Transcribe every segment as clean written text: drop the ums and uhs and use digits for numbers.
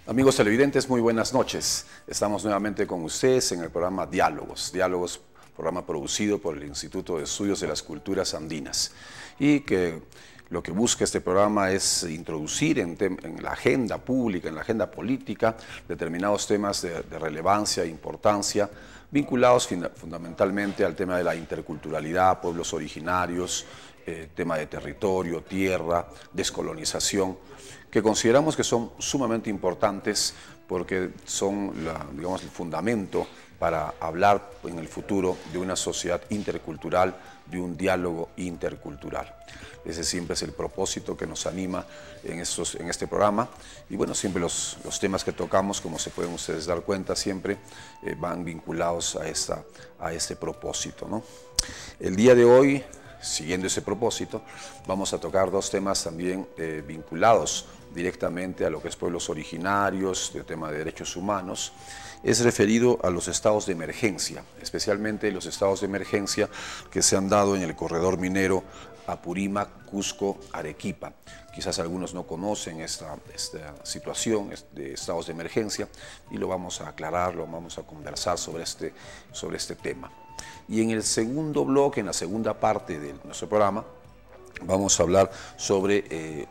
Amigos televidentes, muy buenas noches. Estamos nuevamente con ustedes en el programa Diálogos. Diálogos, programa producido por el Instituto de Estudios de las Culturas Andinas. Y que lo que busca este programa es introducir en la agenda pública, en la agenda política, determinados temas de relevancia e importancia, vinculados fundamentalmente al tema de la interculturalidad, pueblos originarios, tema de territorio, tierra, descolonización, que consideramos que son sumamente importantes porque son digamos, el fundamento para hablar en el futuro de una sociedad intercultural, de un diálogo intercultural. Ese siempre es el propósito que nos anima en este programa. Y bueno, siempre los temas que tocamos, como se pueden ustedes dar cuenta, siempre van vinculados a este propósito, ¿no? El día de hoy, siguiendo ese propósito, vamos a tocar dos temas también vinculados directamente a lo que es pueblos originarios, el tema de derechos humanos. Es referido a los estados de emergencia, especialmente los estados de emergencia que se han dado en el corredor minero Apurímac, Cusco, Arequipa. Quizás algunos no conocen esta situación de estados de emergencia y lo vamos a aclarar, lo vamos a conversar sobre este tema. Y en el segundo bloque, en la segunda parte de nuestro programa, vamos a hablar sobre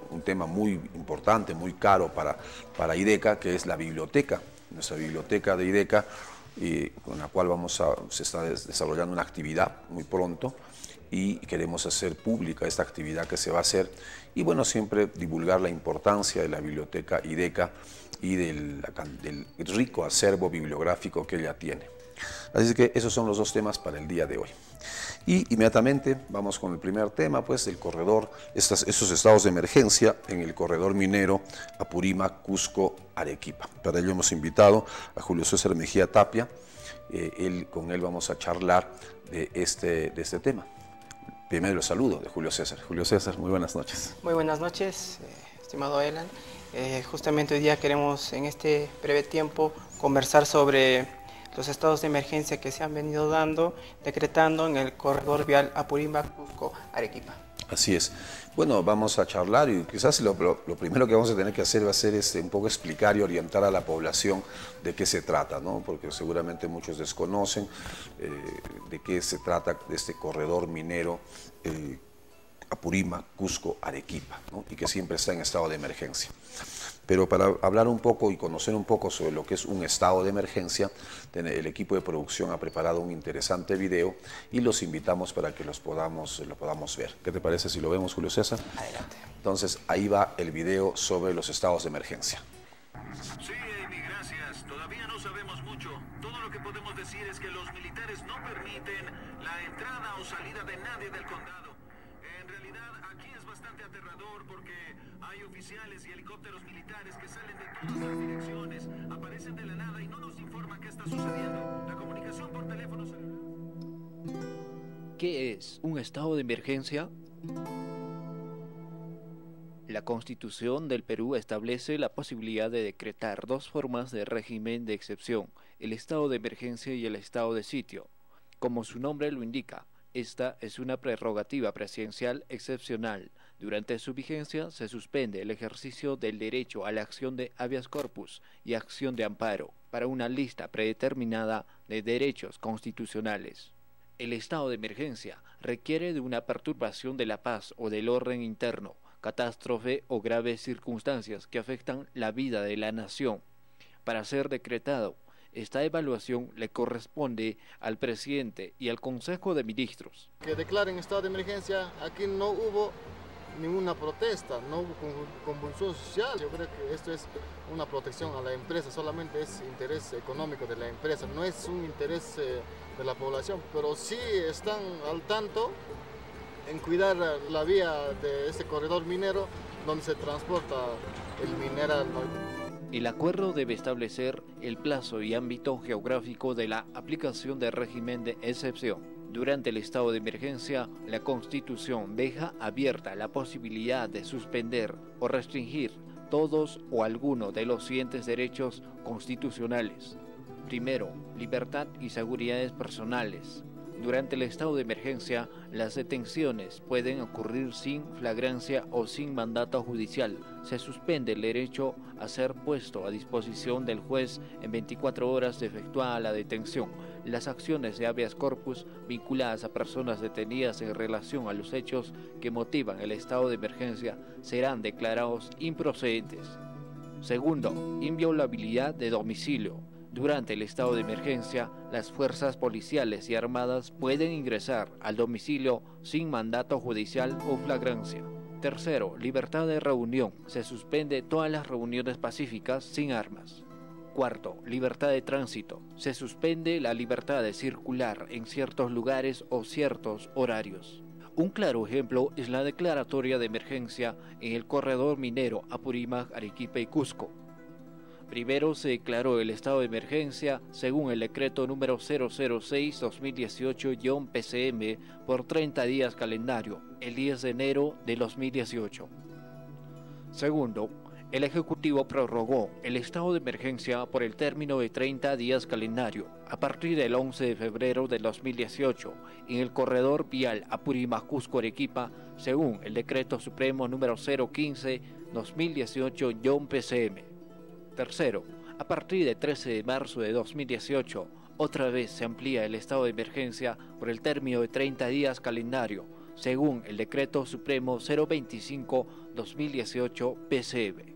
un tema muy importante, muy caro para IDECA, que es la biblioteca, nuestra biblioteca de IDECA, con la cual se está desarrollando una actividad muy pronto y queremos hacer pública esta actividad que se va a hacer y bueno, siempre divulgar la importancia de la biblioteca IDECA y del rico acervo bibliográfico que ella tiene. Así que esos son los dos temas para el día de hoy. Y inmediatamente vamos con el primer tema, pues el corredor, esos estados de emergencia en el corredor minero Apurímac, Cusco, Arequipa. Para ello hemos invitado a Julio César Mejía Tapia. Con él vamos a charlar de este tema. Primero el saludo de Julio César. Julio César, muy buenas noches. Muy buenas noches, estimado Elan. Justamente hoy día queremos en este breve tiempo conversar sobre los estados de emergencia que se han venido decretando en el corredor vial Apurímac, Cusco, Arequipa. Así es. Bueno, vamos a charlar y quizás lo primero que vamos a tener que hacer va a ser un poco explicar y orientar a la población de qué se trata, ¿no? Porque seguramente muchos desconocen de qué se trata de este corredor minero Apurímac, Cusco, Arequipa, ¿no? Y que siempre está en estado de emergencia. Pero para hablar un poco y conocer un poco sobre lo que es un estado de emergencia, el equipo de producción ha preparado un interesante video y los invitamos para que lo podamos ver. ¿Qué te parece si lo vemos, Julio César? Adelante. Entonces, ahí va el video sobre los estados de emergencia. Sí, Amy, gracias. Todavía no sabemos mucho. Todo lo que podemos decir es que los militares no permiten la entrada o salida de nadie del condado. En realidad, aquí es bastante aterrador porque hay oficiales y helicópteros militares que salen de todas las direcciones, aparecen de la nada y no nos informan qué está sucediendo. La comunicación por teléfono celular. ¿Qué es un estado de emergencia? La Constitución del Perú establece la posibilidad de decretar dos formas de régimen de excepción, el estado de emergencia y el estado de sitio. Como su nombre lo indica, esta es una prerrogativa presidencial excepcional. Durante su vigencia se suspende el ejercicio del derecho a la acción de habeas corpus y acción de amparo para una lista predeterminada de derechos constitucionales. El estado de emergencia requiere de una perturbación de la paz o del orden interno, catástrofe o graves circunstancias que afectan la vida de la nación. Para ser decretado, esta evaluación le corresponde al presidente y al Consejo de Ministros. Que declaren estado de emergencia, aquí no hubo ninguna protesta, no hubo convulsión social. Yo creo que esto es una protección a la empresa, solamente es interés económico de la empresa, no es un interés de la población, pero sí están al tanto en cuidar la vía de este corredor minero donde se transporta el mineral. El acuerdo debe establecer el plazo y ámbito geográfico de la aplicación del régimen de excepción. Durante el estado de emergencia, la Constitución deja abierta la posibilidad de suspender o restringir todos o alguno de los siguientes derechos constitucionales. Primero, libertad y seguridades personales. Durante el estado de emergencia, las detenciones pueden ocurrir sin flagrancia o sin mandato judicial. Se suspende el derecho a ser puesto a disposición del juez en 24 horas de efectuada la detención. Las acciones de habeas corpus vinculadas a personas detenidas en relación a los hechos que motivan el estado de emergencia serán declarados improcedentes. Segundo, inviolabilidad de domicilio. Durante el estado de emergencia, las fuerzas policiales y armadas pueden ingresar al domicilio sin mandato judicial o flagrancia. Tercero, libertad de reunión. Se suspende todas las reuniones pacíficas sin armas. Cuarto, libertad de tránsito. Se suspende la libertad de circular en ciertos lugares o ciertos horarios. Un claro ejemplo es la declaratoria de emergencia en el corredor minero Apurímac, Arequipa y Cusco. Primero se declaró el estado de emergencia según el decreto número 006-2018-PCM por 30 días calendario, el 10 de enero de 2018. Segundo, el Ejecutivo prorrogó el estado de emergencia por el término de 30 días calendario a partir del 11 de febrero de 2018 en el corredor vial Apurímac-Cusco-Arequipa según el decreto supremo número 015-2018-PCM. Tercero, a partir del 13 de marzo de 2018, otra vez se amplía el estado de emergencia por el término de 30 días calendario, según el Decreto Supremo 025-2018-PCM.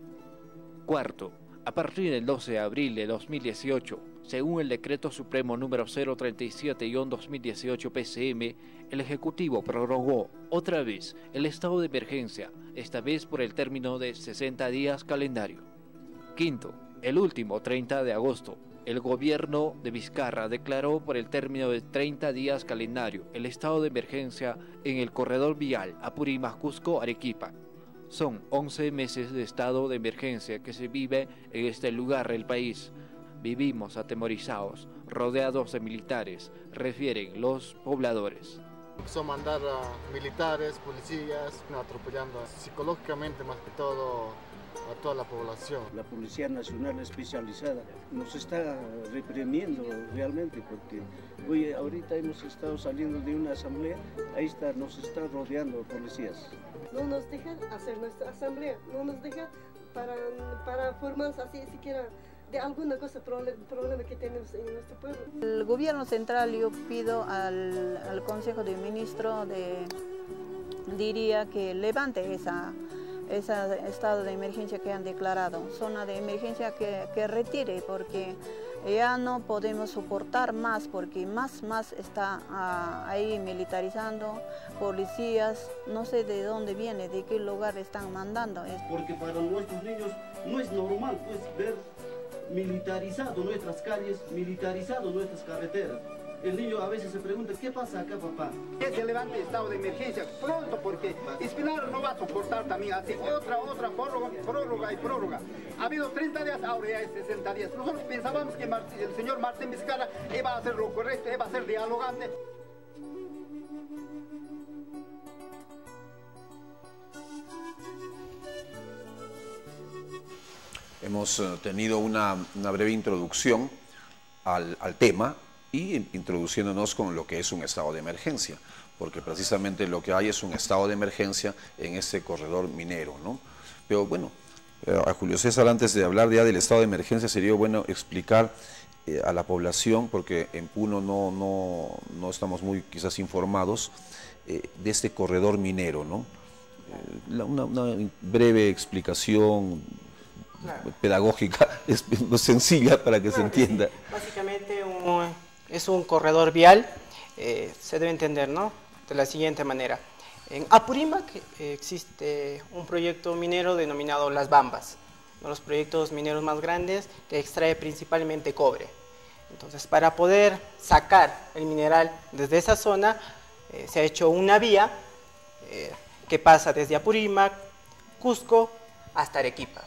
Cuarto, a partir del 12 de abril de 2018, según el Decreto Supremo número 037-2018-PCM, el Ejecutivo prorrogó otra vez el estado de emergencia, esta vez por el término de 60 días calendario. Quinto, el último 30 de agosto, el gobierno de Vizcarra declaró por el término de 30 días calendario el estado de emergencia en el corredor vial Apurímac-Cusco-Arequipa. Son 11 meses de estado de emergencia que se vive en este lugar del país. Vivimos atemorizados, rodeados de militares, refieren los pobladores. Son mandar a militares, policías, atropellando psicológicamente más que todo a toda la población. La Policía Nacional Especializada nos está reprimiendo realmente porque ahorita hemos estado saliendo de una asamblea, nos están rodeando policías. No nos dejan hacer nuestra asamblea, no nos dejan para formar así siquiera de alguna cosa, problema que tenemos en nuestro pueblo. El gobierno central, yo pido al Consejo de Ministros, diría que levante ese estado de emergencia que han declarado, zona de emergencia que retire, porque ya no podemos soportar más, porque más está ahí militarizando, policías, no sé de dónde viene, de qué lugar están mandando. Porque para nuestros niños no es normal pues ver militarizado nuestras calles, militarizado nuestras carreteras. El niño a veces se pregunta, ¿qué pasa acá, papá? Que se levante el estado de emergencia pronto, porque Espinal no va a soportar también así otra prórroga. Ha habido 30 días, ahora ya es 60 días. Nosotros pensábamos que el señor Martín Vizcarra iba a hacer lo correcto, iba a ser dialogante. Hemos tenido una breve introducción al tema y introduciéndonos con lo que es un estado de emergencia, porque precisamente lo que hay es un estado de emergencia en este corredor minero, ¿no? Pero bueno, a Julio César, antes de hablar ya del estado de emergencia, sería bueno explicar a la población, porque en Puno no estamos muy quizás informados de este corredor minero, ¿no? Una breve explicación pedagógica, sencilla para que se entienda. Básicamente es un corredor vial, se debe entender, ¿no?, de la siguiente manera. En Apurímac existe un proyecto minero denominado Las Bambas, uno de los proyectos mineros más grandes que extrae principalmente cobre. Entonces, para poder sacar el mineral desde esa zona, se ha hecho una vía que pasa desde Apurímac, Cusco, hasta Arequipa,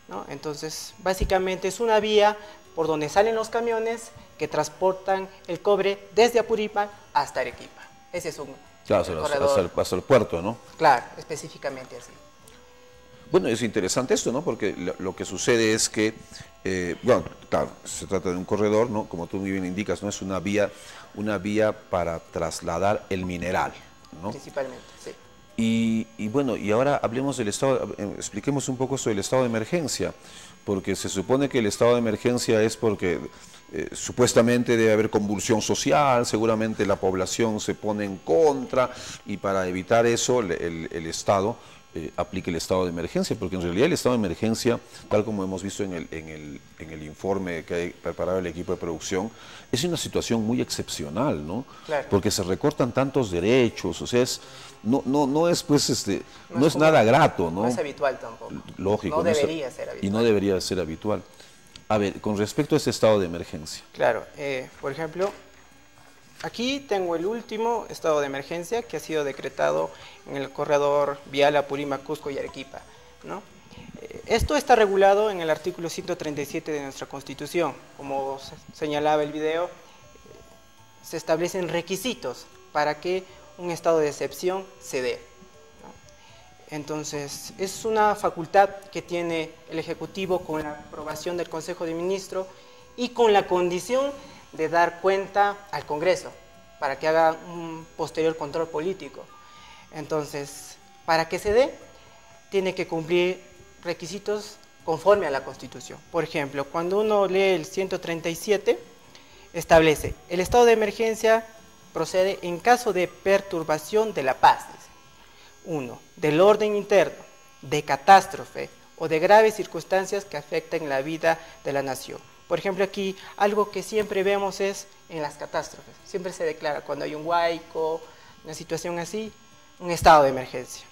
¿no? Entonces, básicamente es una vía por donde salen los camiones que transportan el cobre desde Apurímac hasta Arequipa. Ese es un corredor. Hasta el puerto, ¿no? Claro, específicamente así. Bueno, es interesante esto, ¿no? Porque lo que sucede es que, bueno, claro, se trata de un corredor, ¿no? Como tú muy bien indicas, ¿no? Es una vía para trasladar el mineral, ¿no? Principalmente, sí. Y bueno, y ahora hablemos del estado, expliquemos un poco sobre el estado de emergencia, porque se supone que el estado de emergencia es porque supuestamente debe haber convulsión social, seguramente la población se pone en contra, y para evitar eso el Estado aplique el estado de emergencia, porque en realidad el estado de emergencia, tal como hemos visto en el informe que ha preparado el equipo de producción, es una situación muy excepcional, ¿no? Claro. Porque se recortan tantos derechos, o sea, no es pues no es nada grato, ¿no? No es habitual tampoco. Lógico. No debería ser habitual. Y no debería ser habitual. A ver, con respecto a este estado de emergencia. Claro, por ejemplo, aquí tengo el último estado de emergencia que ha sido decretado en el corredor vial Apurímac, Cusco y Arequipa, ¿no? Esto está regulado en el artículo 137 de nuestra Constitución. Como señalaba el video, se establecen requisitos para que un estado de excepción se dé, ¿no? Entonces, es una facultad que tiene el Ejecutivo con la aprobación del Consejo de Ministros y con la condición de dar cuenta al Congreso para que haga un posterior control político. Entonces, para que se dé, tiene que cumplir requisitos conforme a la Constitución. Por ejemplo, cuando uno lee el 137, establece: el estado de emergencia procede en caso de perturbación de la paz, 1, del orden interno, de catástrofe o de graves circunstancias que afecten la vida de la nación. Por ejemplo, aquí algo que siempre vemos es en las catástrofes. Siempre se declara cuando hay un huaico, una situación así, un estado de emergencia.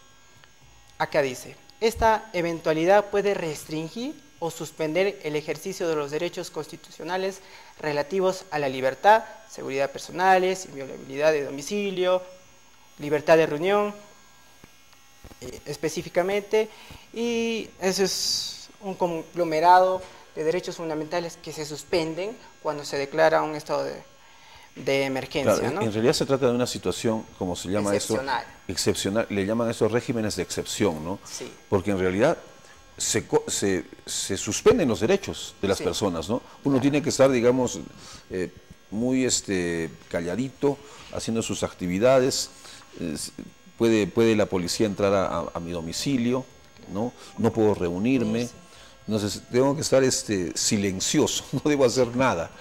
Acá dice: esta eventualidad puede restringir o suspender el ejercicio de los derechos constitucionales relativos a la libertad, seguridad personales, inviolabilidad de domicilio, libertad de reunión, específicamente, y eso es un conglomerado de derechos fundamentales que se suspenden cuando se declara un estado de emergencia. Claro, ¿no? En realidad se trata de una situación, como se llama excepcional. eso, excepcional, le llaman a esos regímenes de excepción, ¿no? Sí. Porque en realidad se suspenden los derechos de las Sí. personas, ¿no? Uno tiene que estar, digamos, muy calladito, haciendo sus actividades. Puede la policía entrar a mi domicilio, ¿no? No puedo reunirme. Sí. Entonces tengo que estar silencioso, no debo hacer nada.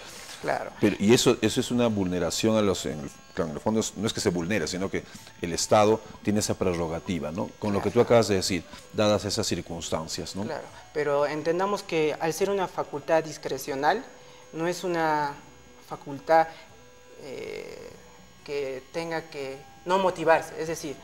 Claro. Y eso es una vulneración a los... Claro, en el fondo no es que se vulnere, sino que el Estado tiene esa prerrogativa, ¿no? Con lo que tú acabas de decir, dadas esas circunstancias, ¿no? Claro, pero entendamos que al ser una facultad discrecional, no es una facultad que tenga que no motivarse. Es decir,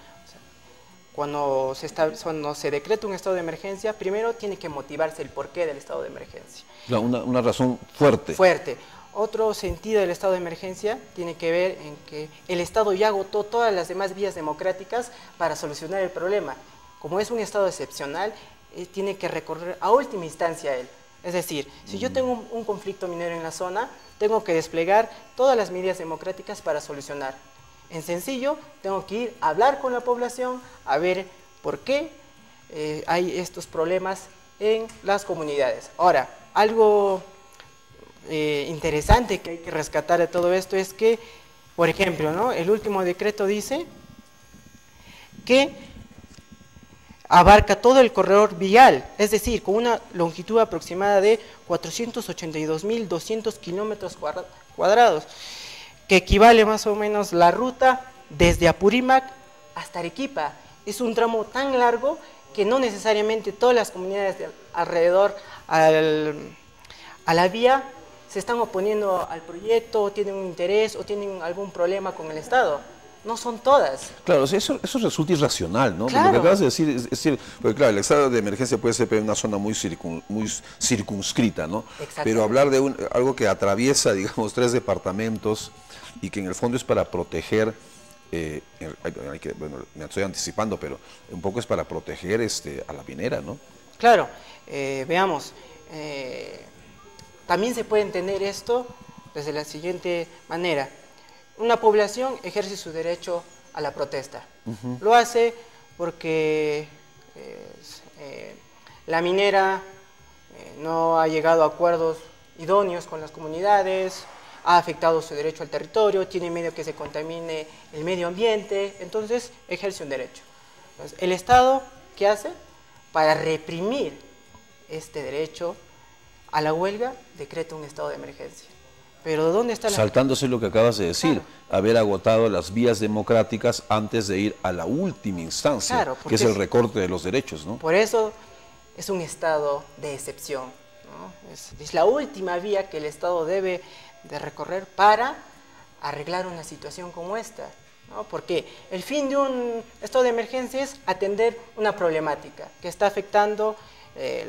cuando se decreta un estado de emergencia, primero tiene que motivarse el porqué del estado de emergencia. Claro, una razón fuerte. Fuerte. Otro sentido del estado de emergencia tiene que ver en que el Estado ya agotó todas las demás vías democráticas para solucionar el problema. Como es un estado excepcional, tiene que recorrer a última instancia él. Es decir, si yo tengo un conflicto minero en la zona, tengo que desplegar todas las medidas democráticas para solucionar. En sencillo, tengo que ir a hablar con la población, a ver por qué hay estos problemas en las comunidades. Ahora, algo interesante que hay que rescatar de todo esto es que, por ejemplo, ¿no? El último decreto dice que abarca todo el corredor vial, es decir, con una longitud aproximada de 482.200 kilómetros cuadrados, que equivale más o menos la ruta desde Apurímac hasta Arequipa. Es un tramo tan largo que no necesariamente todas las comunidades de alrededor a la vía se están oponiendo al proyecto, o tienen un interés, o tienen algún problema con el Estado. No son todas. Claro, o sea, eso resulta irracional, ¿no? Claro. Lo que acabas de decir es decir, porque claro, el estado de emergencia puede ser en una zona muy circunscrita, ¿no? Pero hablar de algo que atraviesa, digamos, 3 departamentos y que en el fondo es para proteger, bueno, me estoy anticipando, pero un poco es para proteger a la minera, ¿no? Claro, veamos, también se puede entender esto desde la siguiente manera. Una población ejerce su derecho a la protesta. Lo hace porque la minera no ha llegado a acuerdos idóneos con las comunidades, ha afectado su derecho al territorio, tiene miedo que se contamine el medio ambiente, entonces ejerce un derecho. Entonces, ¿el Estado qué hace? Para reprimir este derecho a la huelga, decreta un estado de emergencia. Pero ¿dónde está la...? Saltándose lo que acabas de decir, claro, haber agotado las vías democráticas antes de ir a la última instancia, claro, que es el recorte de los derechos, ¿no? Por eso es un estado de excepción, ¿no? Es la última vía que el Estado debe de recorrer para arreglar una situación como esta, ¿no? Porque el fin de un estado de emergencia es atender una problemática que está afectando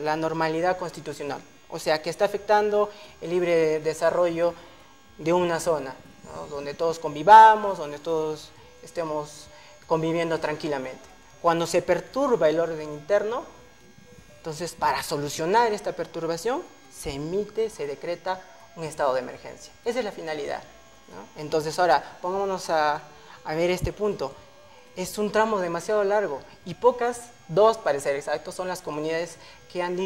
la normalidad constitucional, o sea, que está afectando el libre desarrollo de una zona, ¿no? Donde todos convivamos, donde todos estemos conviviendo tranquilamente. Cuando se perturba el orden interno, entonces para solucionar esta perturbación se decreta un estado de emergencia. Esa es la finalidad, ¿no? Entonces ahora pongámonos a ver este punto. Es un tramo demasiado largo y dos para ser exactos, son las comunidades que han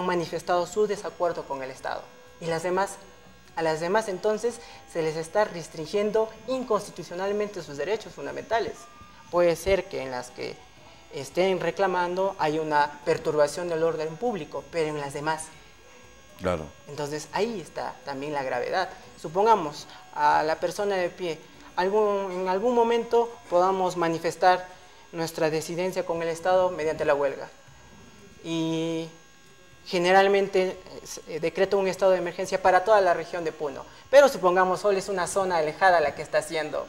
manifestado su desacuerdo con el Estado. Y a las demás entonces se les está restringiendo inconstitucionalmente sus derechos fundamentales. Puede ser que en las que estén reclamando hay una perturbación del orden público, pero en las demás. Claro. Entonces ahí está también la gravedad. Supongamos a la persona de pie, en algún momento podamos manifestar nuestra disidencia con el Estado mediante la huelga. Y generalmente decreta un estado de emergencia para toda la región de Puno. Pero supongamos solo es una zona alejada la que está haciendo,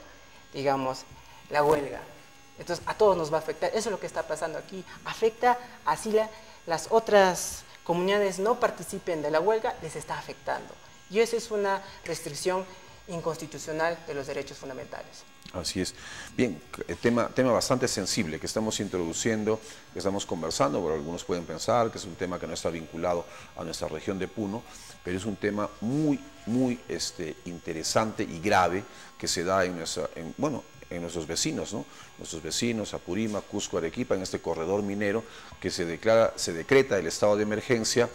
digamos, la huelga. Entonces a todos nos va a afectar. Eso es lo que está pasando aquí. Afecta así las otras comunidades no participen de la huelga, les está afectando. Y esa es una restricción inconstitucional de los derechos fundamentales. Así es. Bien, tema bastante sensible que estamos introduciendo, que estamos conversando, porque algunos pueden pensar que es un tema que no está vinculado a nuestra región de Puno, pero es un tema muy interesante y grave que se da en nuestros vecinos, ¿no? Nuestros vecinos, Apurímac, Cusco, Arequipa, en este corredor minero que se decreta el estado de emergencia,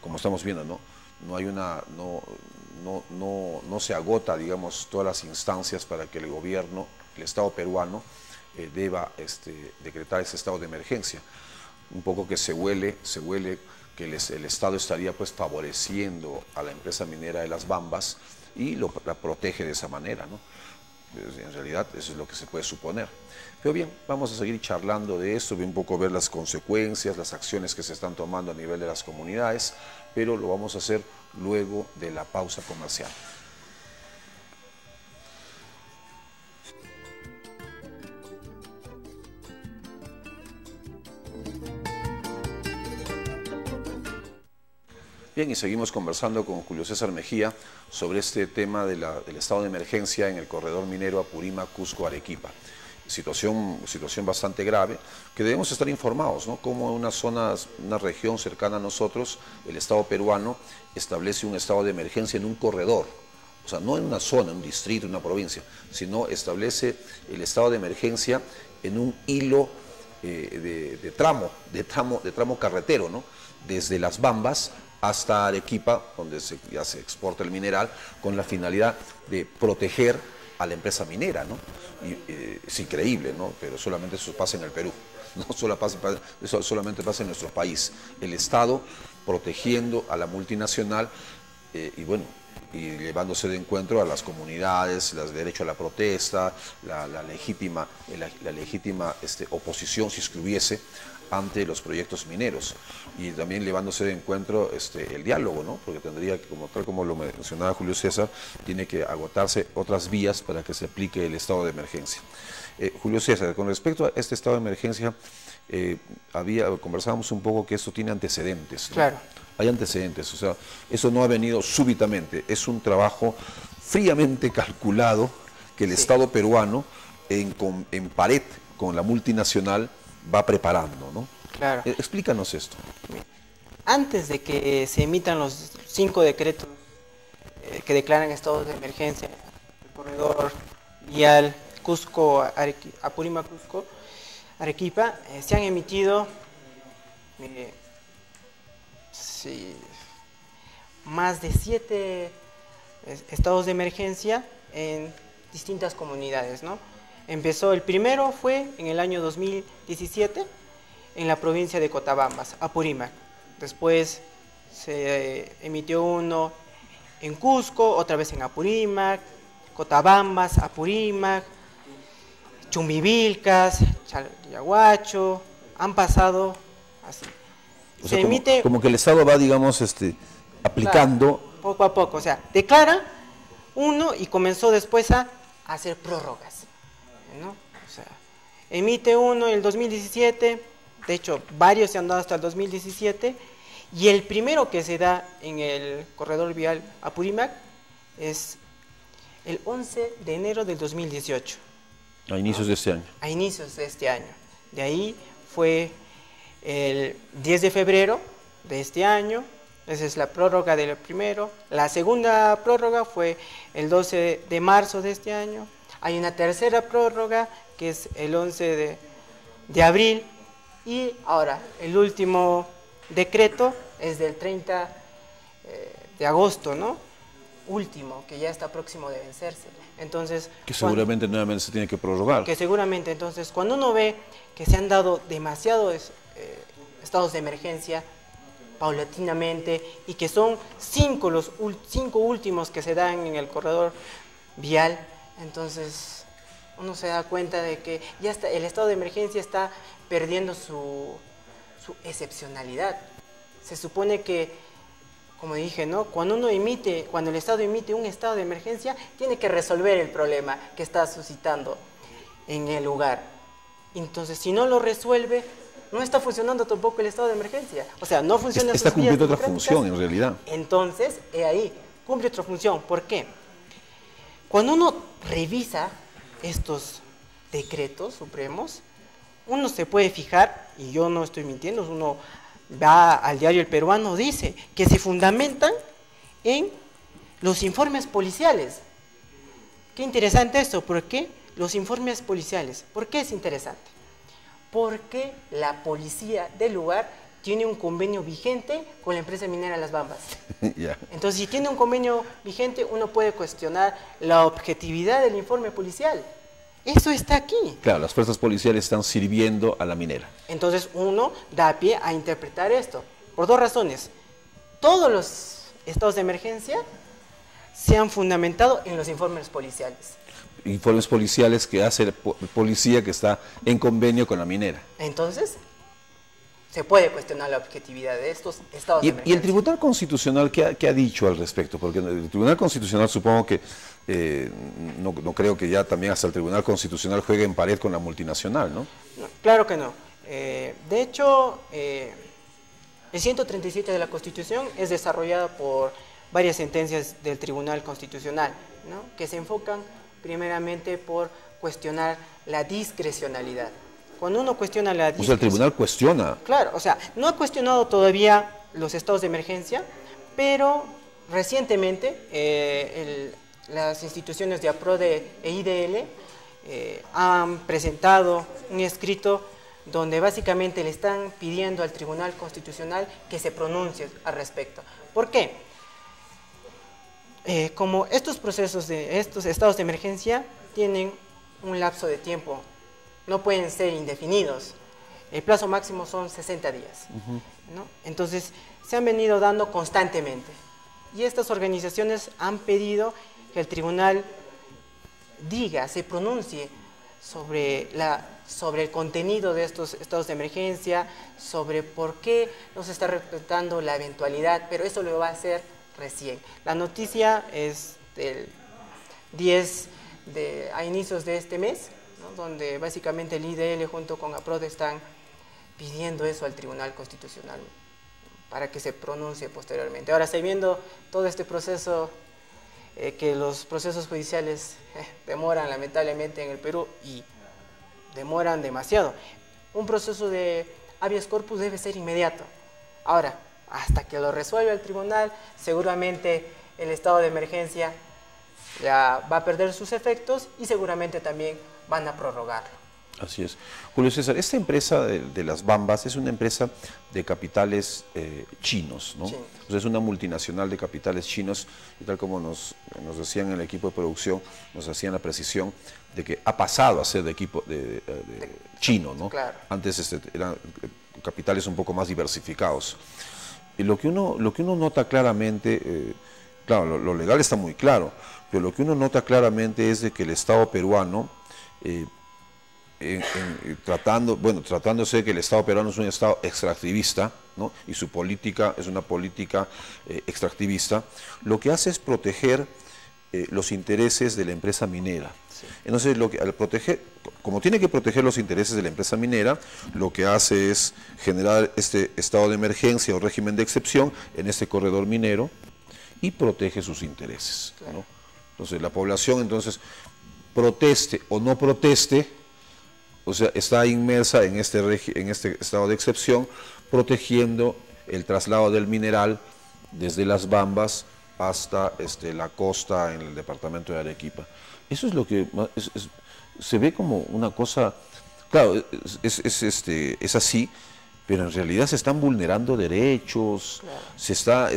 como estamos viendo, ¿no? No se agota, digamos, todas las instancias para que el gobierno, el Estado peruano, deba decretar ese estado de emergencia. Un poco que se huele que el Estado estaría pues favoreciendo a la empresa minera de Las Bambas y la protege de esa manera, ¿no? En realidad eso es lo que se puede suponer. Pero bien, vamos a seguir charlando de esto, un poco ver las consecuencias, las acciones que se están tomando a nivel de las comunidades, pero lo vamos a hacer luego de la pausa comercial. Bien, y seguimos conversando con Julio César Mejía sobre este tema del estado de emergencia en el corredor minero Apurímac, Cusco, Arequipa. Situación bastante grave, que debemos estar informados, ¿no? Como una región cercana a nosotros, el Estado peruano establece un estado de emergencia en un corredor, o sea, no en una zona, un distrito, una provincia, sino establece el estado de emergencia en un hilo de tramo carretero, ¿no? Desde Las Bambas hasta Arequipa, donde ya se exporta el mineral, con la finalidad de proteger a la empresa minera, ¿no? Es increíble, ¿no? Pero solamente eso pasa en el Perú, eso solamente pasa en nuestro país. El Estado protegiendo a la multinacional y llevándose de encuentro a las comunidades, el derecho a la protesta, la legítima oposición, si es que hubiese, ante los proyectos mineros, y también llevándose de encuentro el diálogo, ¿no? Porque tendría que, tal como lo mencionaba Julio César, tiene que agotarse otras vías para que se aplique el estado de emergencia. Julio César, con respecto a este estado de emergencia, conversábamos un poco que esto tiene antecedentes, ¿no? Claro. Hay antecedentes, o sea, eso no ha venido súbitamente, es un trabajo fríamente calculado que el Estado peruano, en pared con la multinacional, va preparando, ¿no? Claro. Explícanos esto. Antes de que se emitan los 5 decretos que declaran estados de emergencia, el corredor vial Apurímac, Cusco, Arequipa, se han emitido sí, más de 7 estados de emergencia en distintas comunidades, ¿no? Empezó, el primero fue en el año 2017 en la provincia de Cotabambas, Apurímac. Después se emitió uno en Cusco, otra vez en Apurímac, Cotabambas, Apurímac, Chumbivilcas, Chalyaguacho, han pasado así. O sea, como que el Estado va, digamos, aplicando. Claro, poco a poco, o sea, declara uno y comenzó después a hacer prórrogas, ¿no? O sea, emite uno en el 2017, de hecho, varios se han dado hasta el 2017, y el primero que se da en el corredor vial Apurímac es el 11 de enero del 2018. A inicios de este año. A inicios de este año. De ahí fue el 10 de febrero de este año, esa es la prórroga del primero. La segunda prórroga fue el 12 de marzo de este año. Hay una tercera prórroga que es el 11 de abril. Y ahora, el último decreto es del 30 de agosto, ¿no? Último, que ya está próximo de vencerse. Entonces, que seguramente nuevamente se tiene que prorrogar. Que seguramente, entonces, cuando uno ve que se han dado demasiados estados de emergencia paulatinamente y que son 5 los 5 últimos que se dan en el corredor vial, entonces uno se da cuenta de que ya está, el estado de emergencia está perdiendo su excepcionalidad. Se supone que, como dije, ¿no? Cuando el Estado emite un estado de emergencia, tiene que resolver el problema que está suscitando en el lugar. Entonces, si no lo resuelve, no está funcionando tampoco el estado de emergencia. O sea, no funciona. Está cumpliendo otra función, en realidad. Entonces, ahí, cumple otra función. ¿Por qué? Cuando uno revisa estos decretos supremos, uno se puede fijar, y yo no estoy mintiendo, uno va al diario El Peruano, dice que se fundamentan en los informes policiales. Qué interesante esto, ¿por qué? Los informes policiales, ¿por qué es interesante? Porque la policía del lugar tiene un convenio vigente con la empresa minera Las Bambas. Yeah. Entonces, si tiene un convenio vigente, uno puede cuestionar la objetividad del informe policial. Eso está aquí. Claro, las fuerzas policiales están sirviendo a la minera. Entonces uno da pie a interpretar esto, por 2 razones. Todos los estados de emergencia se han fundamentado en los informes policiales. Informes policiales que hace la policía que está en convenio con la minera. Entonces, se puede cuestionar la objetividad de estos estados de emergencia. ¿Y el Tribunal Constitucional qué ha dicho al respecto? Porque el Tribunal Constitucional supongo que no creo que ya también hasta el Tribunal Constitucional juegue en pared con la multinacional, ¿no? No, claro que no. De hecho, el 137 de la Constitución es desarrollado por varias sentencias del Tribunal Constitucional, ¿no? Que se enfocan primeramente por cuestionar la discrecionalidad. Cuando uno cuestiona la discrecionalidad... O sea, el tribunal cuestiona. Claro, o sea, no ha cuestionado todavía los estados de emergencia, pero recientemente las instituciones de APRODE e IDL han presentado un escrito donde básicamente le están pidiendo al Tribunal Constitucional que se pronuncie al respecto. ¿Por qué? Como estos procesos de estos estados de emergencia tienen un lapso de tiempo, no pueden ser indefinidos. El plazo máximo son 60 días, ¿no? Entonces, se han venido dando constantemente. Y estas organizaciones han pedido que el tribunal se pronuncie sobre el contenido de estos estados de emergencia, sobre por qué no se está respetando la eventualidad, pero eso lo va a hacer recién. La noticia es del 10 a inicios de este mes, ¿no? Donde básicamente el IDL junto con APRODE están pidiendo eso al Tribunal Constitucional para que se pronuncie posteriormente. Ahora, estoy viendo todo este proceso, que los procesos judiciales demoran lamentablemente en el Perú y demoran demasiado. Un proceso de habeas corpus debe ser inmediato. Ahora, hasta que lo resuelva el tribunal, seguramente el estado de emergencia ya va a perder sus efectos y seguramente también van a prorrogarlo. Así es. Julio César, esta empresa de las Bambas es una empresa de capitales chinos, ¿no? Sí. O sea, es una multinacional de capitales chinos, y tal como nos decían en el equipo de producción, nos hacían la precisión de que ha pasado a ser de equipo de chino, ¿no? Claro. Antes eran capitales un poco más diversificados. Y lo que uno nota claramente, claro, lo legal está muy claro, pero lo que uno nota claramente es de que el Estado peruano, tratándose de que el Estado peruano es un Estado extractivista, ¿no? Y su política es una política extractivista, lo que hace es proteger los intereses de la empresa minera. Sí. Entonces, al proteger, como tiene que proteger los intereses de la empresa minera, lo que hace es generar este estado de emergencia o régimen de excepción en este corredor minero y protege sus intereses, claro, ¿no? Entonces, la población, proteste o no proteste, o sea, está inmersa en este estado de excepción, protegiendo el traslado del mineral desde las Bambas hasta la costa en el departamento de Arequipa. Eso es lo que se ve como una cosa, claro, es así, pero en realidad se están vulnerando derechos, claro, se está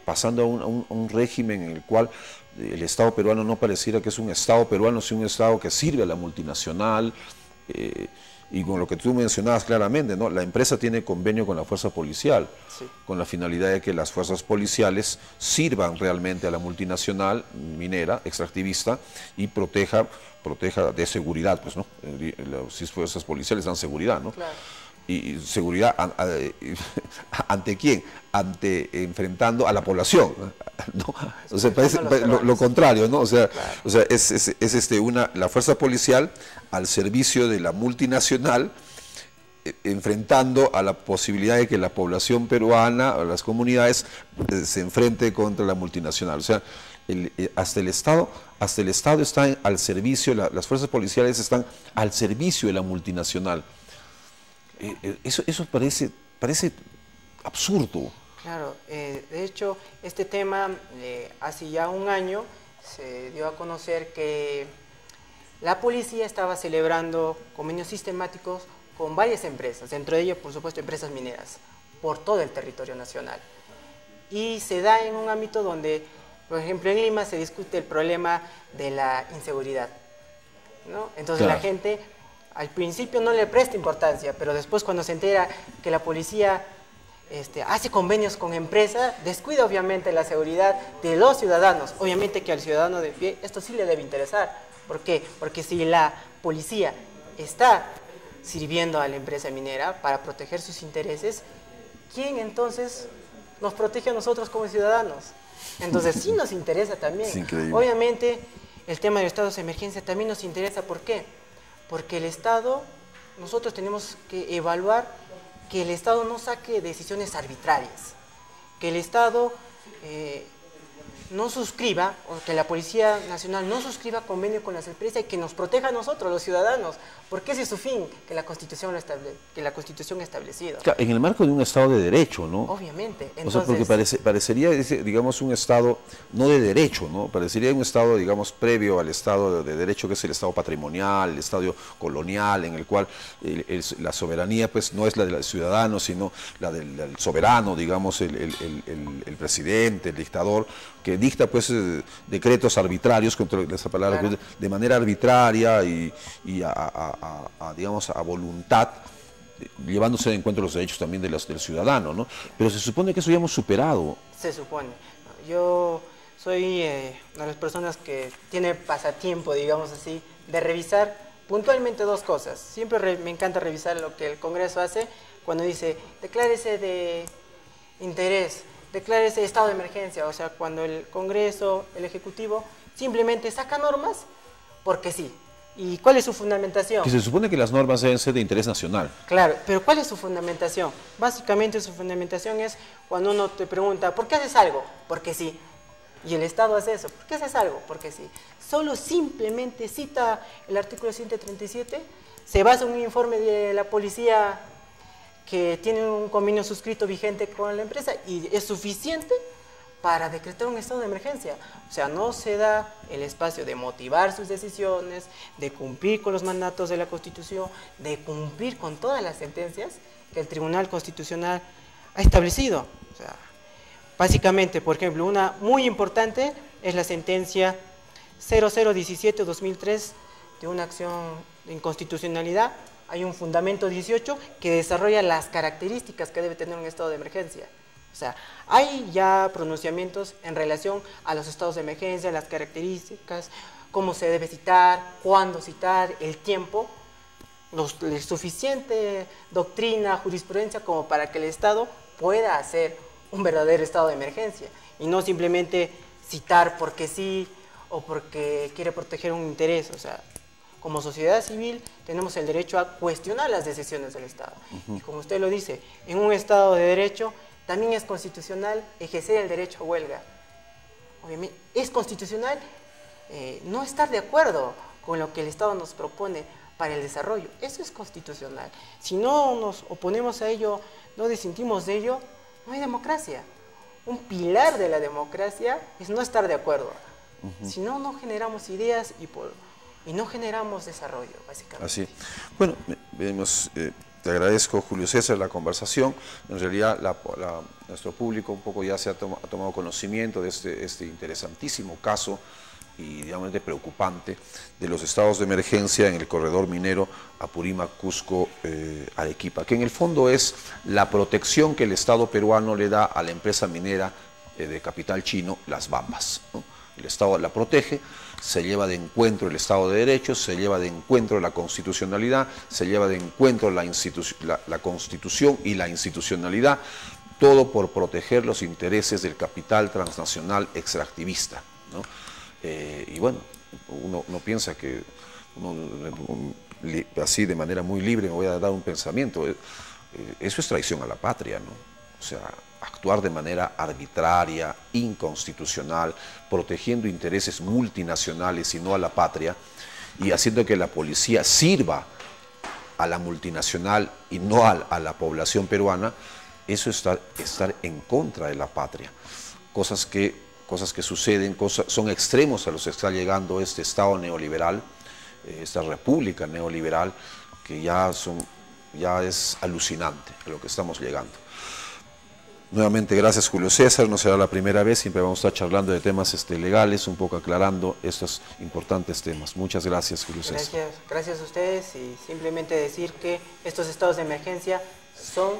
pasando a un régimen en el cual el Estado peruano no pareciera que es un Estado peruano, sino un Estado que sirve a la multinacional. Y con lo que tú mencionabas claramente, ¿no? La empresa tiene convenio con la fuerza policial, sí, con la finalidad de que las fuerzas policiales sirvan realmente a la multinacional minera, extractivista, y proteja de seguridad, pues, ¿no? Las fuerzas policiales dan seguridad, ¿no? Claro. Y seguridad ¿ante quién? Enfrentando a la población, ¿no? O sea, parece lo contrario, ¿no? O sea, claro, o sea es la fuerza policial al servicio de la multinacional, enfrentando a la posibilidad de que la población peruana o las comunidades se enfrente contra la multinacional. O sea, hasta el Estado está al servicio, las fuerzas policiales están al servicio de la multinacional. Eso parece absurdo. Claro, de hecho, este tema hace ya un año se dio a conocer que la policía estaba celebrando convenios sistemáticos con varias empresas, dentro de ellas, por supuesto, empresas mineras, por todo el territorio nacional. Y se da en un ámbito donde, por ejemplo, en Lima se discute el problema de la inseguridad, ¿no? Entonces, claro, la gente al principio no le presta importancia, pero después cuando se entera que la policía hace convenios con empresas, descuida obviamente la seguridad de los ciudadanos. Obviamente que al ciudadano de pie esto sí le debe interesar. ¿Por qué? Porque si la policía está sirviendo a la empresa minera para proteger sus intereses, ¿quién entonces nos protege a nosotros como ciudadanos? Entonces sí nos interesa también. Obviamente el tema de los estados de emergencia también nos interesa. ¿Por qué? Porque el Estado, nosotros tenemos que evaluar que el Estado no saque decisiones arbitrarias, que el Estado no suscriba, o que la Policía Nacional no suscriba convenio con las empresas y que nos proteja a nosotros, los ciudadanos, porque ese es su fin, que la Constitución ha establecido. Claro, en el marco de un Estado de Derecho, ¿no? Obviamente. Entonces, o sea, porque parecería, digamos, un Estado no de derecho, ¿no? Parecería un Estado, digamos, previo al Estado de Derecho, que es el Estado patrimonial, el Estado colonial, en el cual la soberanía, pues, no es la del ciudadano, sino la del soberano, digamos, el presidente, el dictador, que dicta, pues, decretos arbitrarios, contra esa palabra, claro, de manera arbitraria y digamos, a voluntad, llevándose en cuenta los derechos también del ciudadano, ¿no? Pero se supone que eso ya hemos superado. Se supone. Yo soy una de las personas que tiene pasatiempo, digamos así, de revisar puntualmente dos cosas. Siempre me encanta revisar lo que el Congreso hace cuando dice, declárese de interés, declárese estado de emergencia. O sea, cuando el Congreso, el Ejecutivo, simplemente saca normas porque sí. ¿Y cuál es su fundamentación? Que se supone que las normas deben ser de interés nacional. Claro, pero ¿cuál es su fundamentación? Básicamente su fundamentación es cuando uno te pregunta, ¿por qué haces algo? Porque sí. Y el Estado hace eso. ¿Por qué haces algo? Porque sí. Solo simplemente cita el artículo 137, se basa en un informe de la policía que tiene un convenio suscrito vigente con la empresa y es suficiente para decretar un estado de emergencia. O sea, no se da el espacio de motivar sus decisiones, de cumplir con los mandatos de la Constitución, de cumplir con todas las sentencias que el Tribunal Constitucional ha establecido. O sea, básicamente, por ejemplo, una muy importante es la sentencia 0017-2003 de una acción de inconstitucionalidad. Hay un fundamento 18 que desarrolla las características que debe tener un estado de emergencia. O sea, hay ya pronunciamientos en relación a los estados de emergencia, las características, cómo se debe citar, cuándo citar, el tiempo, suficiente doctrina, jurisprudencia como para que el Estado pueda hacer un verdadero estado de emergencia y no simplemente citar porque sí o porque quiere proteger un interés. O sea, como sociedad civil tenemos el derecho a cuestionar las decisiones del Estado. Y como usted lo dice, en un Estado de Derecho también es constitucional ejercer el derecho a huelga. Obviamente, es constitucional no estar de acuerdo con lo que el Estado nos propone para el desarrollo. Eso es constitucional. Si no nos oponemos a ello, no disentimos de ello, no hay democracia. Un pilar de la democracia es no estar de acuerdo. Si no, no generamos ideas y no generamos desarrollo, básicamente. Así. Bueno, te agradezco, Julio César, la conversación. En realidad, nuestro público un poco ya se ha tomado conocimiento de este interesantísimo caso y digamos preocupante de los estados de emergencia en el corredor minero Apurímac, Cusco, Arequipa, que en el fondo es la protección que el Estado peruano le da a la empresa minera de capital chino, Las Bambas, ¿no? El Estado la protege, se lleva de encuentro el Estado de Derecho, se lleva de encuentro la constitucionalidad, se lleva de encuentro la Constitución y la institucionalidad, todo por proteger los intereses del capital transnacional extractivista, ¿no? Y bueno, uno piensa que así de manera muy libre me voy a dar un pensamiento, eso es traición a la patria, ¿no? O sea, actuar de manera arbitraria, inconstitucional, protegiendo intereses multinacionales y no a la patria, y haciendo que la policía sirva a la multinacional y no a la población peruana, eso es estar en contra de la patria. Cosas que suceden, son extremos a los que está llegando este Estado neoliberal, esta república neoliberal, que ya es alucinante a lo que estamos llegando. Nuevamente, gracias, Julio César, no será la primera vez, siempre vamos a estar charlando de temas legales, un poco aclarando estos importantes temas. Muchas gracias, Julio César. Gracias a ustedes, y simplemente decir que estos estados de emergencia son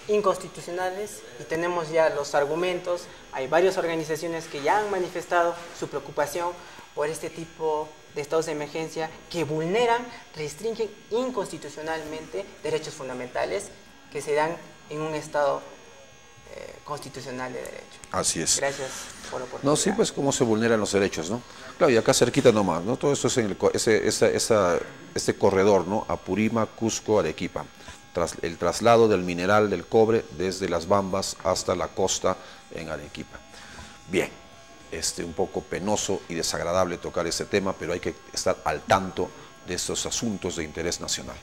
inconstitucionales y tenemos ya los argumentos. Hay varias organizaciones que ya han manifestado su preocupación por este tipo de estados de emergencia que vulneran, restringen inconstitucionalmente derechos fundamentales que se dan en un estado constitucional de derecho. Así es. Gracias por la oportunidad. No, sí, pues cómo se vulneran los derechos, ¿no? Claro, y acá cerquita nomás, ¿no? Todo esto es en este corredor, ¿no? Apurímac, Cusco, Arequipa. El traslado del mineral del cobre desde Las Bambas hasta la costa en Arequipa. Bien, un poco penoso y desagradable tocar ese tema, pero hay que estar al tanto de estos asuntos de interés nacional.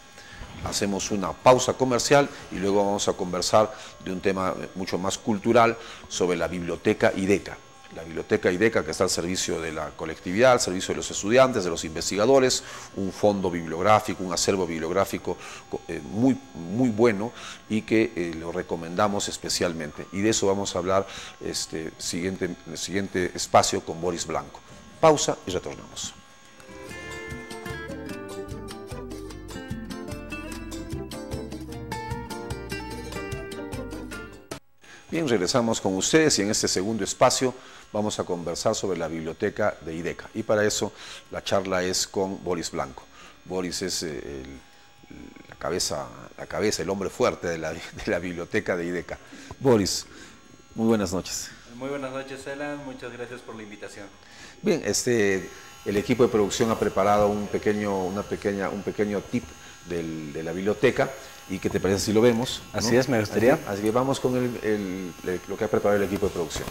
Hacemos una pausa comercial y luego vamos a conversar de un tema mucho más cultural sobre la Biblioteca IDECA. La Biblioteca IDECA, que está al servicio de la colectividad, al servicio de los estudiantes, de los investigadores, un fondo bibliográfico, un acervo bibliográfico muy bueno y que lo recomendamos especialmente. Y de eso vamos a hablar en el siguiente espacio con Boris Blanco. Pausa y retornamos. Bien, regresamos con ustedes y en este segundo espacio vamos a conversar sobre la biblioteca de IDECA. Y para eso la charla es con Boris Blanco. Boris es la cabeza, el hombre fuerte de la biblioteca de IDECA. Boris, muy buenas noches. Muy buenas noches, Elan. Muchas gracias por la invitación. Bien, el equipo de producción ha preparado un pequeño tip de la biblioteca. ¿Y qué te parece si lo vemos? Así es, me gustaría. Así que vamos con lo que ha preparado el equipo de producción.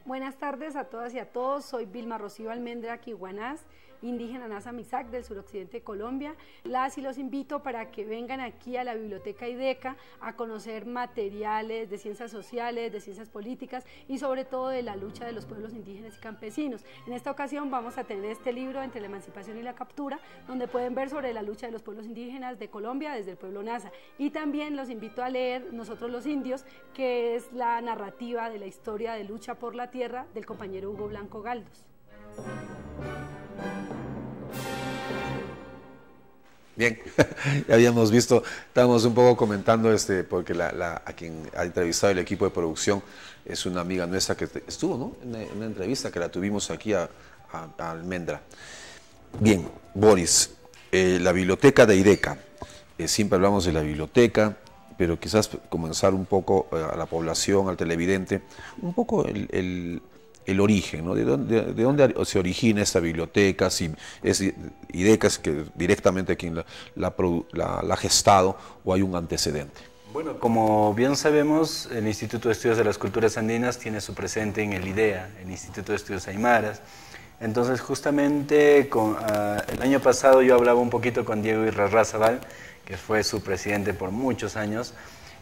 Buenas tardes a todas y a todos. Soy Vilma Rocío Almendra Quiguanás. indígena Nasa Misac del suroccidente de Colombia. Las y los invito para que vengan aquí a la Biblioteca IDECA a conocer materiales de ciencias sociales, de ciencias políticas y sobre todo de la lucha de los pueblos indígenas y campesinos. En esta ocasión vamos a tener este libro, Entre la emancipación y la captura, donde pueden ver sobre la lucha de los pueblos indígenas de Colombia desde el pueblo Nasa. Y también los invito a leer Nosotros los Indios, que es la narrativa de la historia de lucha por la tierra del compañero Hugo Blanco Galdos. Bien, ya habíamos visto, estábamos un poco comentando, porque a quien ha entrevistado el equipo de producción es una amiga nuestra que estuvo, ¿no?, en una entrevista que la tuvimos aquí a Almendra. Bien, Boris, la biblioteca de IDECA, siempre hablamos de la biblioteca, pero quizás comenzar un poco a la población, al televidente, un poco el origen, ¿no? ¿De dónde se origina esta biblioteca? Si es IDECA es que directamente quien la ha gestado o hay un antecedente. Bueno, como bien sabemos, el Instituto de Estudios de las Culturas Andinas tiene su presente en el IDEA, el Instituto de Estudios Aymaras. Entonces, justamente el año pasado yo hablaba un poquito con Diego Irarrázaval, que fue su presidente por muchos años,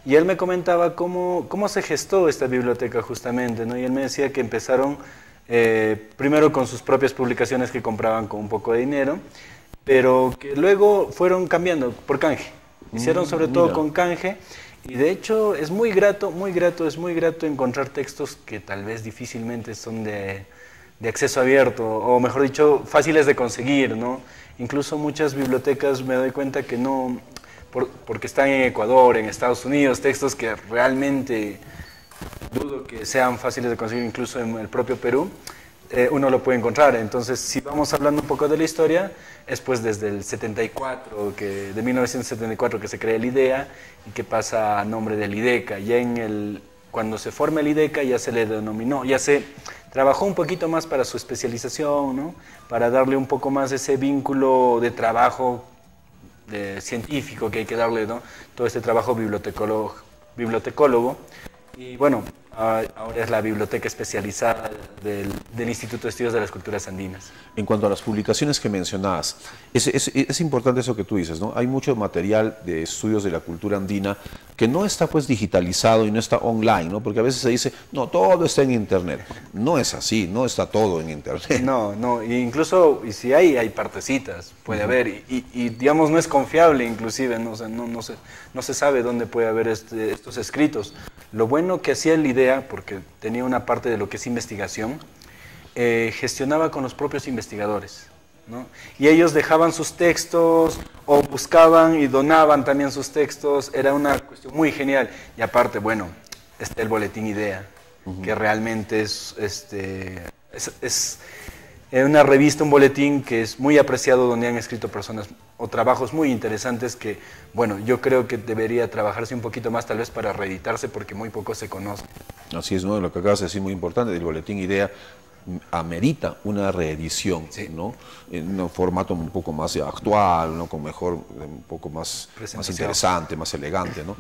y él me comentaba cómo se gestó esta biblioteca justamente, ¿no? Y él me decía que empezaron primero con sus propias publicaciones que compraban con un poco de dinero, pero que luego fueron cambiando por canje. Hicieron sobre todo con canje, y de hecho es muy grato encontrar textos que tal vez difícilmente son de acceso abierto, o mejor dicho, fáciles de conseguir, ¿no? Incluso muchas bibliotecas me doy cuenta que no, porque están en Ecuador, en Estados Unidos, textos que realmente dudo que sean fáciles de conseguir, incluso en el propio Perú, uno lo puede encontrar. Entonces, si vamos hablando un poco de la historia, es pues desde el 74, de 1974 que se crea el IDEA y que pasa a nombre del IDECA. Ya cuando se forma el IDECA ya se le denominó, ya se trabajó un poquito más para su especialización, ¿no? Para darle un poco más ese vínculo de trabajo científico que hay que darle, ¿no? Todo este trabajo bibliotecólogo. Y bueno, ahora es la biblioteca especializada del Instituto de Estudios de las Culturas Andinas. En cuanto a las publicaciones que mencionabas, es importante eso que tú dices, ¿no? Hay mucho material de estudios de la cultura andina que no está pues digitalizado y no está online, ¿no? Porque a veces se dice, no, todo está en internet. No es así, no está todo en internet. No, incluso, y si hay partecitas, puede haber, y digamos no es confiable inclusive, no se sabe dónde puede haber estos escritos. Lo bueno que hacía el IDEA, porque tenía una parte de lo que es investigación, gestionaba con los propios investigadores, ¿no? Y ellos dejaban sus textos o buscaban y donaban también sus textos. Era una cuestión muy genial. Y aparte, bueno, está el boletín IDEA, que realmente es una revista, un boletín que es muy apreciado, donde han escrito personas o trabajos muy interesantes que, bueno, yo creo que debería trabajarse un poquito más tal vez para reeditarse, porque muy poco se conoce. Así es, ¿no? Lo que acabas de decir muy importante, del boletín IDEA amerita una reedición, sí, ¿no? En un formato un poco más actual, ¿no? Con un poco más interesante, más elegante, ¿no?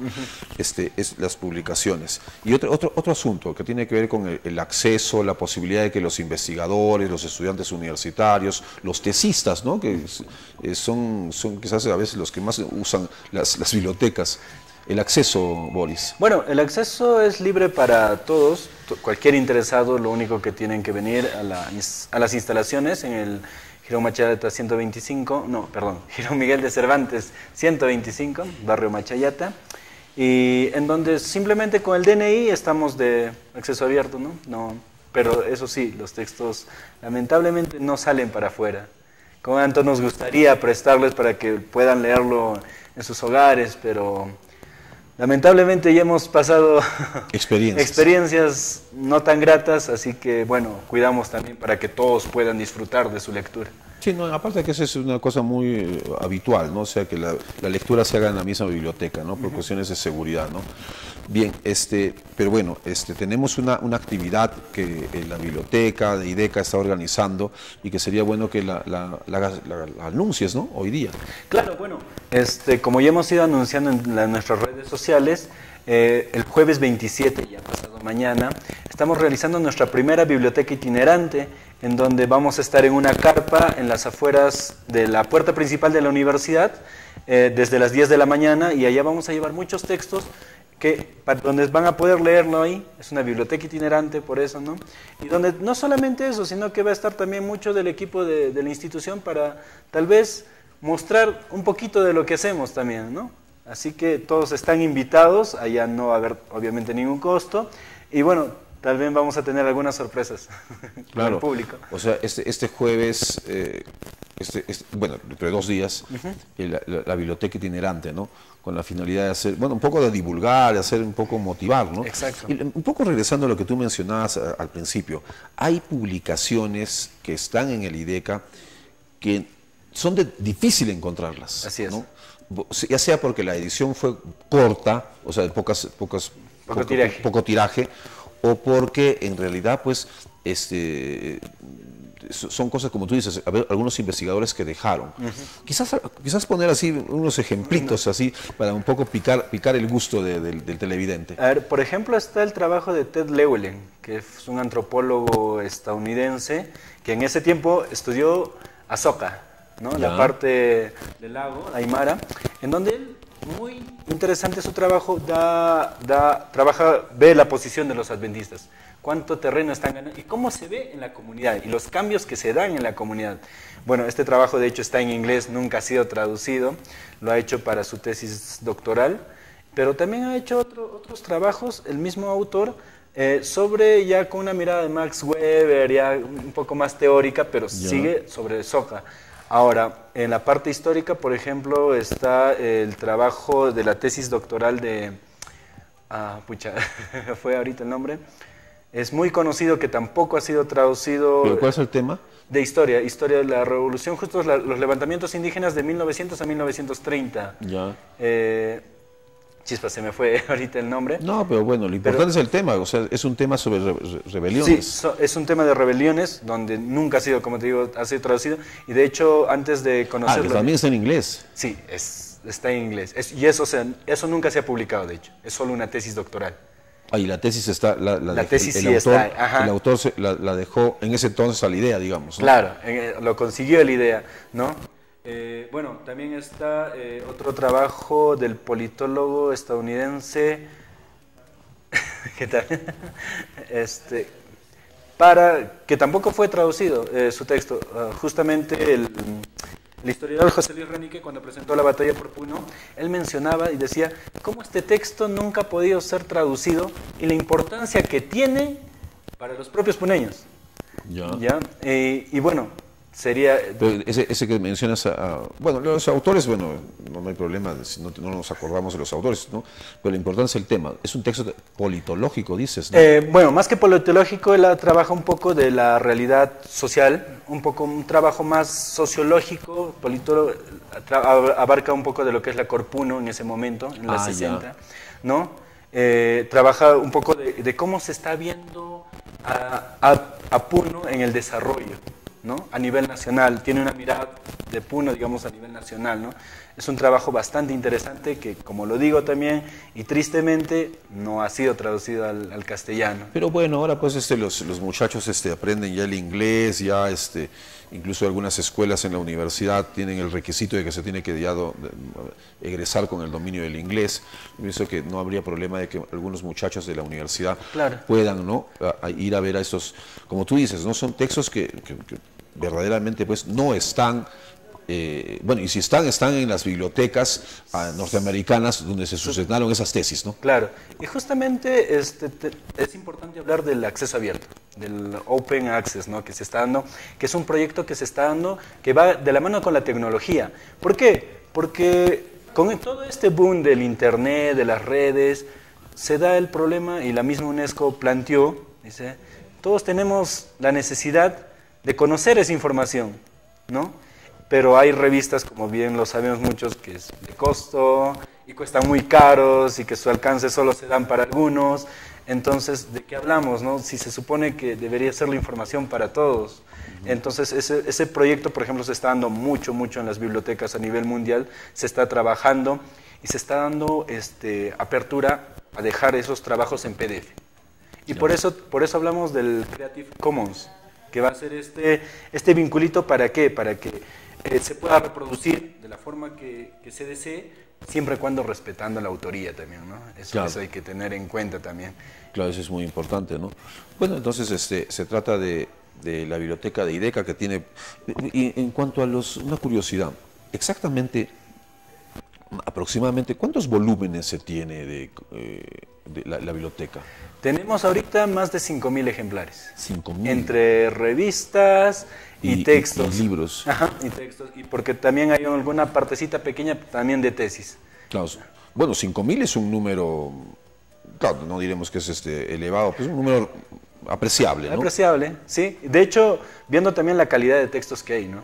Es las publicaciones. Y otro asunto que tiene que ver con el acceso, la posibilidad de que los investigadores, los estudiantes universitarios, los tesistas, ¿no? Que son quizás a veces los que más usan las bibliotecas. El acceso, Boris. Bueno, el acceso es libre para todos, cualquier interesado. Lo único que tienen que venir a las instalaciones en el Girón Machayata 125, Girón Miguel de Cervantes 125, barrio Machayata, y en donde simplemente con el DNI estamos de acceso abierto, ¿no? Pero eso sí, los textos lamentablemente no salen para afuera. Con tanto nos gustaría prestarles para que puedan leerlo en sus hogares, pero lamentablemente ya hemos pasado experiencias no tan gratas, así que bueno, cuidamos también para que todos puedan disfrutar de su lectura. Sí, no, aparte que eso es una cosa muy habitual, ¿no? O sea, que la lectura se haga en la misma biblioteca, ¿no? Por cuestiones de seguridad, ¿no? Bien, pero bueno, tenemos una actividad que la biblioteca de IDECA está organizando y que sería bueno que la anuncies, ¿no? Hoy día. Claro, bueno, como ya hemos ido anunciando en nuestras redes sociales, el jueves 27, ya pasado mañana, estamos realizando nuestra primera biblioteca itinerante en donde vamos a estar en una carpa en las afueras de la puerta principal de la universidad, desde las 10 de la mañana, y allá vamos a llevar muchos textos donde van a poder leerlo ahí. Es una biblioteca itinerante, por eso, ¿no? Y donde no solamente eso, sino que va a estar también mucho del equipo de la institución para tal vez mostrar un poquito de lo que hacemos también, ¿no? Así que todos están invitados, allá no va a haber obviamente ningún costo, y bueno, tal vez vamos a tener algunas sorpresas para el público. O sea, este jueves, bueno, entre 2 días, la biblioteca itinerante, ¿no? Con la finalidad de hacer, bueno, un poco de divulgar, de hacer un poco motivar, ¿no? Exacto. Y un poco regresando a lo que tú mencionabas al principio, hay publicaciones que están en el IDECA que son difícil encontrarlas. Así es. ¿no? Ya sea porque la edición fue corta, o sea, de poco tiraje, o porque en realidad, pues, son cosas, como tú dices, algunos investigadores que dejaron. Quizás poner así unos ejemplitos así para un poco picar el gusto del televidente. A ver, por ejemplo, está el trabajo de Ted Llewellyn, que es un antropólogo estadounidense que en ese tiempo estudió Azoka, ¿no? La parte del lago Aymara, en donde él, muy interesante su trabajo, ve la posición de los adventistas, cuánto terreno están ganando y cómo se ve en la comunidad y los cambios que se dan en la comunidad. Bueno, este trabajo de hecho está en inglés, nunca ha sido traducido, lo ha hecho para su tesis doctoral, pero también ha hecho otros trabajos, el mismo autor, sobre ya con una mirada de Max Weber, ya un poco más teórica, pero sigue sobre Soka. Ahora, en la parte histórica, por ejemplo, está el trabajo de la tesis doctoral de... fue ahorita el nombre. Es muy conocido, que tampoco ha sido traducido. ¿Pero cuál es el tema? De historia de la revolución, justo los levantamientos indígenas de 1900 a 1930. Ya. Chispa, se me fue ahorita el nombre. No, pero bueno, lo importante es el tema, o sea, es un tema sobre rebeliones. Sí, es un tema de rebeliones, donde nunca ha sido, como te digo, ha sido traducido, y de hecho, antes de conocerlo... que también está en inglés. Sí, está en inglés, y eso, o sea, eso nunca se ha publicado, de hecho, es solo una tesis doctoral. Y la tesis está... La tesis sí está, ajá. El autor la dejó en ese entonces a la idea, digamos, ¿no? Claro, lo consiguió la idea, ¿no? Bueno, también está otro trabajo del politólogo estadounidense ¿qué tal? Que tampoco fue traducido su texto. Justamente el historiador José Luis Renique, cuando presentó la batalla por Puno, él mencionaba y decía cómo este texto nunca ha podido ser traducido y la importancia que tiene para los propios puneños. ¿Ya? Y bueno, sería... Pero ese que mencionas, bueno, los autores, bueno, no hay problema, no nos acordamos de los autores, ¿no? Pero la importancia del tema, es un texto politológico, dices, ¿no? Bueno, más que politológico, él trabaja un poco de la realidad social, un trabajo más sociológico, abarca un poco de lo que es la Corpuno en ese momento, en los 60, ¿no? Trabaja un poco de cómo se está viendo a Puno en el desarrollo, ¿no? A nivel nacional, tiene una mirada de Puno, digamos, a nivel nacional, ¿no? Es un trabajo bastante interesante que, como lo digo también, y tristemente, no ha sido traducido al castellano. Pero bueno, ahora pues los muchachos aprenden ya el inglés, ya incluso algunas escuelas en la universidad tienen el requisito de que se tiene que ya egresar con el dominio del inglés. Pienso que no habría problema de que algunos muchachos de la universidad puedan, ¿no? Ir a ver a estos, como tú dices, ¿no? Son textos que verdaderamente pues no están, bueno, y si están en las bibliotecas norteamericanas donde se suscitaron esas tesis, ¿no? Claro, y justamente es importante hablar del acceso abierto, del Open Access, ¿no? Que se está dando, que es un proyecto que se está dando, que va de la mano con la tecnología. ¿Por qué? Porque con todo este boom del internet, de las redes, se da el problema, y la misma UNESCO planteó, dice, todos tenemos la necesidad de conocer esa información, ¿no? Pero hay revistas, como bien lo sabemos muchos, que es de costo y cuestan muy caros y que su alcance solo se dan para algunos. Entonces, ¿de qué hablamos, no? Si se supone que debería ser la información para todos. Entonces, ese proyecto, por ejemplo, se está dando mucho en las bibliotecas a nivel mundial, se está trabajando y se está dando apertura a dejar esos trabajos en PDF. Y por eso hablamos del Creative Commons, que va a ser este vinculito, ¿para qué? Para que se pueda reproducir de la forma que se desee, siempre y cuando respetando la autoría también, ¿no? Eso hay que tener en cuenta también. Claro, eso es muy importante, ¿no? Bueno, entonces se trata de la biblioteca de IDECA, que tiene... Y en cuanto a una curiosidad, exactamente, aproximadamente, ¿cuántos volúmenes se tiene de la biblioteca? Tenemos ahorita más de 5.000 ejemplares. 5.000. Entre revistas y textos. Y libros. Ajá, y textos. Y porque también hay alguna partecita pequeña también de tesis. Claro. Bueno, 5.000 es un número, claro, no diremos que es elevado, pero es un número apreciable, ¿no? Apreciable, sí. De hecho, viendo también la calidad de textos que hay, ¿no?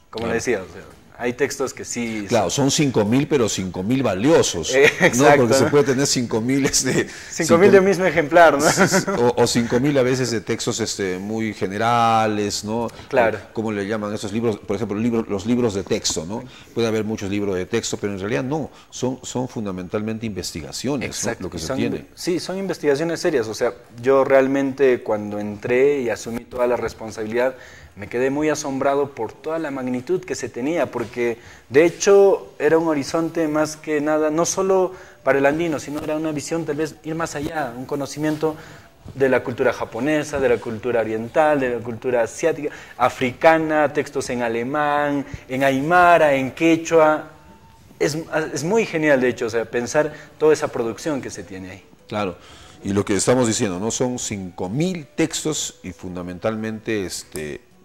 Como le decía, o sea, hay textos que sí... Claro, son 5.000, pero 5.000 valiosos. Exacto. ¿no? Porque se puede tener 5.000... 5.000 de mismo ejemplar, ¿no? O 5.000 a veces de textos muy generales, ¿no? Claro. ¿Cómo le llaman esos libros? Por ejemplo, los libros de texto, ¿no? Puede haber muchos libros de texto, pero en realidad no. Son fundamentalmente investigaciones. Exacto. ¿No? Lo que se tiene. Sí, son investigaciones serias. O sea, yo realmente cuando entré y asumí toda la responsabilidad, me quedé muy asombrado por toda la magnitud que se tenía, porque de hecho era un horizonte más que nada, no solo para el andino, sino era una visión tal vez ir más allá, un conocimiento de la cultura japonesa, de la cultura oriental, de la cultura asiática, africana, textos en alemán, en aymara, en quechua. Es muy genial, de hecho, o sea, pensar toda esa producción que se tiene ahí. Claro. Y lo que estamos diciendo, ¿no? Son 5.000 textos y fundamentalmente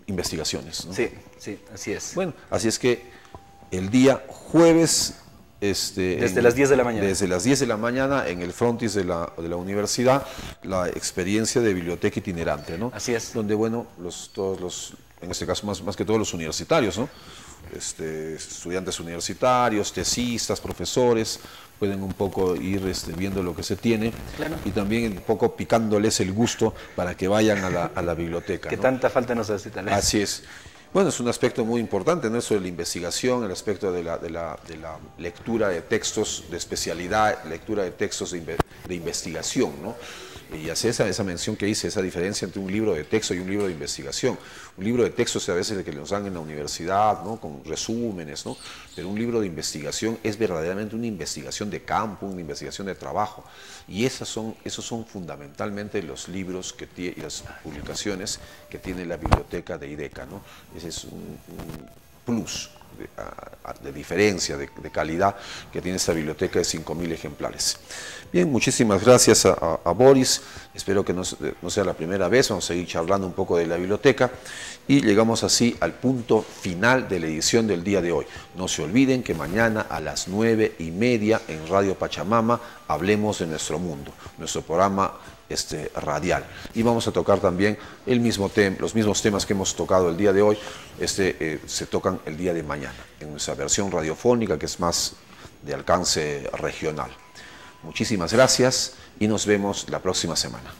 investigaciones, ¿no? Sí, sí, así es. Bueno, así es que el día jueves... desde las 10 de la mañana. Desde las 10 de la mañana en el frontis de la universidad, la experiencia de biblioteca itinerante, ¿no? Así es. Donde, bueno, todos los, en este caso más que todos los universitarios, ¿no? Estudiantes universitarios, tesistas, profesores, pueden un poco ir viendo lo que se tiene. Claro. Y también un poco picándoles el gusto para que vayan a la biblioteca. Que ¿no? tanta falta nos hace tal vez. Así es. Bueno, es un aspecto muy importante, ¿no? Eso de la investigación, el aspecto de la lectura de textos de especialidad, lectura de textos de investigación, ¿no? Y hace esa mención que hice, esa diferencia entre un libro de texto y un libro de investigación. Un libro de texto es a veces el que nos dan en la universidad, ¿no? Con resúmenes, ¿no? Pero un libro de investigación es verdaderamente una investigación de campo, una investigación de trabajo. Y esos son fundamentalmente los libros y las publicaciones que tiene la biblioteca de IDECA, ¿no? Ese es un plus de diferencia, de calidad que tiene esta biblioteca de 5.000 ejemplares. Bien, muchísimas gracias a Boris, espero que no sea la primera vez, vamos a seguir charlando un poco de la biblioteca y llegamos así al punto final de la edición del día de hoy. No se olviden que mañana a las 9:30 en Radio Pachamama hablemos de nuestro mundo, nuestro programa radial, y vamos a tocar también los mismos temas que hemos tocado el día de hoy, se tocan el día de mañana en nuestra versión radiofónica, que es más de alcance regional. Muchísimas gracias y nos vemos la próxima semana.